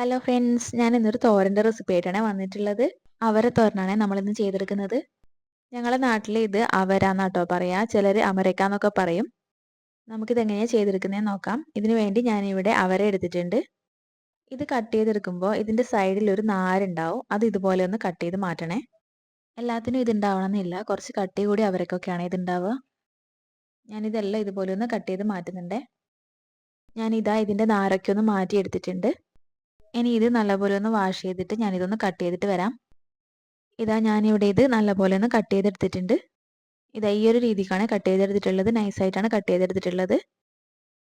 Hello friends, ഞാൻ ഇന്നൊരു തോരൻ്റെ recipe ആയിട്ടാണ് വന്നിട്ടുള്ളത്. അവര തോരനാണ് നമ്മളിന്ന് ചെയ്തെടുക്കുന്നത്. ഞങ്ങളുടെ നാട്ടിൽ ഇത് അവരാന്നാട്ടോ പറയാ, ചിലർ അമരക്ക എന്നൊക്കെ പറയും. നമുക്കിത് എങ്ങനെയാണ് ചെയ്തെടുക്കുന്നതെന്ന് നോക്കാം. ഇതിനു വേണ്ടി ഞാനിവിടെ അവര എടുത്തിട്ടുണ്ട്. ഇത് കട്ട് ചെയ്തെടുക്കുമ്പോൾ ഇതിൻ്റെ സൈഡിൽ ഒരു നാരുണ്ടാവും, അത് ഇതുപോലെ ഒന്ന് കട്ട് ചെയ്ത് മാറ്റണേ. എല്ലാത്തിനും ഇതുണ്ടാവണമെന്നില്ല, കുറച്ച് കട്ടി കൂടി അവരക്കൊക്കെയാണ് ഇതുണ്ടാവുക. ഞാനിതെല്ലാം ഇതുപോലെ ഒന്ന് കട്ട് ചെയ്ത് മാറ്റുന്നുണ്ട്. ഞാനിതാ ഇതിൻ്റെ നാരൊക്കെ ഒന്ന് മാറ്റിയെടുത്തിട്ടുണ്ട്. ഇനി ഇത് നല്ലപോലെ ഒന്ന് വാഷ് ചെയ്തിട്ട് ഞാനിതൊന്ന് കട്ട് ചെയ്തിട്ട് വരാം. ഇതാ ഞാനിവിടെ ഇത് നല്ലപോലെ ഒന്ന് കട്ട് ചെയ്തെടുത്തിട്ടുണ്ട്. ഇതാ ഈ ഒരു രീതിക്കാണ് കട്ട് ചെയ്തെടുത്തിട്ടുള്ളത്, നൈസായിട്ടാണ് കട്ട് ചെയ്തെടുത്തിട്ടുള്ളത്.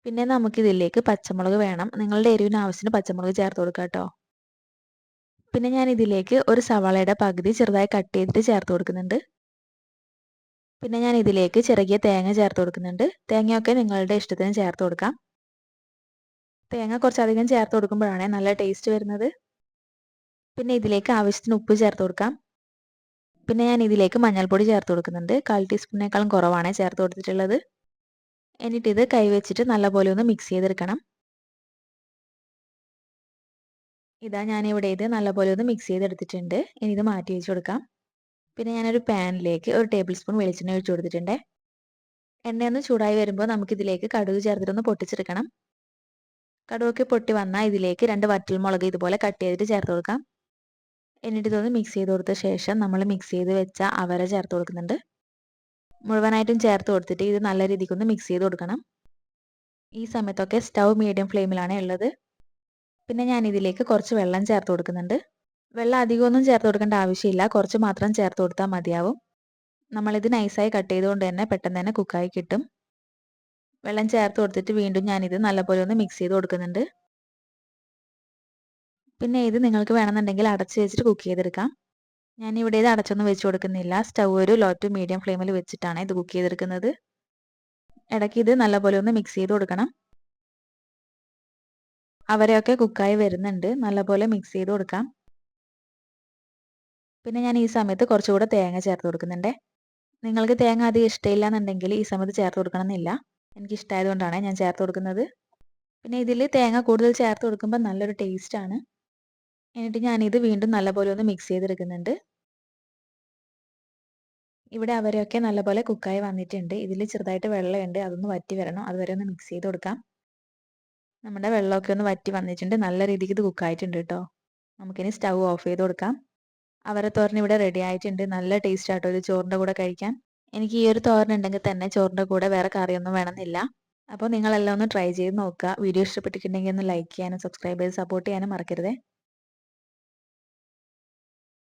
പിന്നെ നമുക്കിതിലേക്ക് പച്ചമുളക് വേണം. നിങ്ങളുടെ എരിവിന് ആവശ്യത്തിന് പച്ചമുളക് ചേർത്ത് കൊടുക്കുക കേട്ടോ. പിന്നെ ഞാൻ ഇതിലേക്ക് ഒരു സവാളയുടെ പകുതി ചെറുതായി കട്ട് ചെയ്തിട്ട് ചേർത്ത് കൊടുക്കുന്നുണ്ട്. പിന്നെ ഞാൻ ഇതിലേക്ക് ചിരകിയ തേങ്ങ ചേർത്ത് കൊടുക്കുന്നുണ്ട്. തേങ്ങയൊക്കെ നിങ്ങളുടെ ഇഷ്ടത്തിന് ചേർത്ത് കൊടുക്കാം. തേങ്ങ കുറച്ചധികം ചേർത്ത് കൊടുക്കുമ്പോഴാണ് നല്ല ടേസ്റ്റ് വരുന്നത്. പിന്നെ ഇതിലേക്ക് ആവശ്യത്തിന് ഉപ്പ് ചേർത്ത് കൊടുക്കാം. പിന്നെ ഞാൻ ഇതിലേക്ക് മഞ്ഞൾപ്പൊടി ചേർത്ത് കൊടുക്കുന്നുണ്ട്. 1/4 ടീസ്പൂണിനേക്കാളും കുറവാണ് ചേർത്ത് കൊടുത്തിട്ടുള്ളത്. എന്നിട്ട് ഇത് കൈവച്ചിട്ട് നല്ലപോലെ ഒന്ന് മിക്സ് ചെയ്തെടുക്കണം. ഇതാ ഞാനിവിടെ ഇത് നല്ലപോലെ ഒന്ന് മിക്സ് ചെയ്തെടുത്തിട്ടുണ്ട്. ഇനി ഇത് മാറ്റി വെച്ച് കൊടുക്കാം. പിന്നെ ഞാനൊരു പാനിലേക്ക് 1 ടേബിൾ സ്പൂൺ വെളിച്ചെണ്ണ ഒഴിച്ചു കൊടുത്തിട്ടുണ്ട്. എണ്ണയൊന്ന് ചൂടായി വരുമ്പോൾ നമുക്കിതിലേക്ക് കടുക് ചേർത്തിട്ടൊന്ന് പൊട്ടിച്ചെടുക്കണം. കടുകൊക്കെ പൊട്ടി വന്നാൽ ഇതിലേക്ക് 2 വറ്റൽമുളക് ഇതുപോലെ കട്ട് ചെയ്തിട്ട് ചേർത്ത് കൊടുക്കാം. എന്നിട്ട് ഇതൊന്ന് മിക്സ് ചെയ്ത് കൊടുത്ത ശേഷം നമ്മൾ മിക്സ് ചെയ്ത് വെച്ച അവര ചേർത്ത് കൊടുക്കുന്നുണ്ട്. മുഴുവനായിട്ടും ചേർത്ത് കൊടുത്തിട്ട് ഇത് നല്ല രീതിക്കൊന്ന് മിക്സ് ചെയ്ത് കൊടുക്കണം. ഈ സമയത്തൊക്കെ സ്റ്റൗ മീഡിയം ഫ്ലെയിമിലാണ് ഉള്ളത്. പിന്നെ ഞാൻ ഇതിലേക്ക് കുറച്ച് വെള്ളം ചേർത്ത് കൊടുക്കുന്നുണ്ട്. വെള്ളം അധികമൊന്നും ചേർത്ത് കൊടുക്കേണ്ട ആവശ്യമില്ല, കുറച്ച് മാത്രം ചേർത്ത് കൊടുത്താൽ മതിയാവും. നമ്മളിത് നൈസായി കട്ട് ചെയ്തുകൊണ്ട് തന്നെ പെട്ടെന്ന് തന്നെ കുക്കായി കിട്ടും. വെള്ളം ചേർത്ത് കൊടുത്തിട്ട് വീണ്ടും ഞാനിത് നല്ലപോലെ ഒന്ന് മിക്സ് ചെയ്ത് കൊടുക്കുന്നുണ്ട്. പിന്നെ ഇത് നിങ്ങൾക്ക് വേണമെന്നുണ്ടെങ്കിൽ അടച്ച് വെച്ചിട്ട് കുക്ക് ചെയ്തെടുക്കാം. ഞാനിവിടെ ഇത് അടച്ചൊന്നും വെച്ച് കൊടുക്കുന്നില്ല. സ്റ്റൗ ഒരു ലോ ടു മീഡിയം ഫ്ലെയിമിൽ വെച്ചിട്ടാണ് ഇത് കുക്ക് ചെയ്തെടുക്കുന്നത്. ഇടയ്ക്ക് ഇത് നല്ലപോലെ ഒന്ന് മിക്സ് ചെയ്ത് കൊടുക്കണം. അവരെയൊക്കെ കുക്കായി വരുന്നുണ്ട്, നല്ലപോലെ മിക്സ് ചെയ്ത് കൊടുക്കാം. പിന്നെ ഞാൻ ഈ സമയത്ത് കുറച്ചുകൂടെ തേങ്ങ ചേർത്ത് കൊടുക്കുന്നുണ്ട്. നിങ്ങൾക്ക് തേങ്ങ അധികം ഇഷ്ടമില്ല എന്നുണ്ടെങ്കിൽ ഈ സമയത്ത് ചേർത്ത് കൊടുക്കണമെന്നില്ല. എനിക്ക് ഇഷ്ടമായതുകൊണ്ടാണ് ഞാൻ ചേർത്ത് കൊടുക്കുന്നത്. പിന്നെ ഇതിൽ തേങ്ങ കൂടുതൽ ചേർത്ത് കൊടുക്കുമ്പോൾ നല്ലൊരു ടേസ്റ്റാണ്. എന്നിട്ട് ഞാനിത് വീണ്ടും നല്ലപോലെ ഒന്ന് മിക്സ് ചെയ്തെടുക്കുന്നുണ്ട്. ഇവിടെ അവരെയൊക്കെ നല്ലപോലെ കുക്കായി വന്നിട്ടുണ്ട്. ഇതിൽ ചെറുതായിട്ട് വെള്ളമുണ്ട്, അതൊന്ന് വറ്റി വരണം. അതുവരെ ഒന്ന് മിക്സ് ചെയ്ത് കൊടുക്കാം. നമ്മുടെ വെള്ളമൊക്കെ ഒന്ന് വറ്റി വന്നിട്ടുണ്ട്, നല്ല രീതിക്ക് ഇത് കുക്കായിട്ടുണ്ട് കേട്ടോ. നമുക്കിനി സ്റ്റൗ ഓഫ് ചെയ്ത് കൊടുക്കാം. അവരത്തോരൻ ഇവിടെ റെഡി ആയിട്ടുണ്ട്. നല്ല ടേസ്റ്റ് ആട്ടോ ഇത് ചോറിൻ്റെ കൂടെ കഴിക്കാൻ. എനിക്ക് ഈ ഒരു തോരൻ ഉണ്ടെങ്കിൽ തന്നെ ചോറിൻ്റെ കൂടെ വേറെ കറിയൊന്നും വേണമെന്നില്ല. അപ്പോൾ നിങ്ങളെല്ലാം ഒന്ന് ട്രൈ ചെയ്ത് നോക്കുക. വീഡിയോ ഇഷ്ടപ്പെട്ടിട്ടുണ്ടെങ്കിൽ ഒന്ന് ലൈക്ക് ചെയ്യാനും സബ്സ്ക്രൈബ് ചെയ്ത് സപ്പോർട്ട് ചെയ്യാനും മറക്കരുതേ.